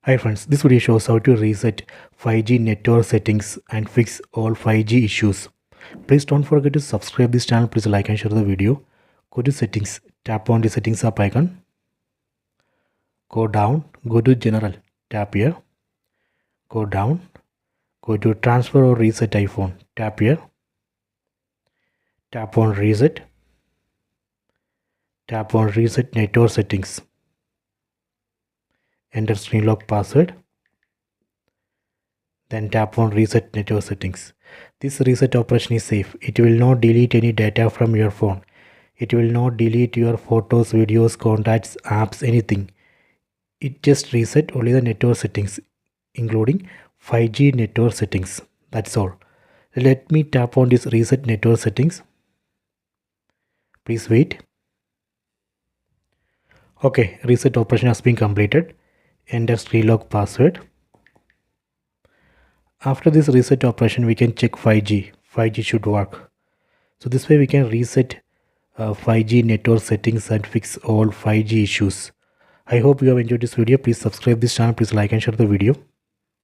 Hi friends, this video shows how to reset 5G network settings and fix all 5G issues. Please don't forget to subscribe this channel. Please like and share the video. Go to settings, tap on the settings app icon. Go down, go to general, tap here. Go down, go to transfer or reset iPhone, tap here. Tap on reset. Tap on reset network settings. Enter screen lock password. Then tap on reset network settings. This reset operation is safe. It will not delete any data from your phone. It will not delete your photos, videos, contacts, apps, anything. It just reset only the network settings, including 5G network settings. That's all. Let me tap on this reset network settings. Please wait. Okay, reset operation has been completed. Enter screen lock password. After this reset operation, we can check 5G. 5G should work. So this way we can reset 5G network settings and fix all 5G issues. I hope you have enjoyed this video. Please subscribe this channel. Please like and share the video.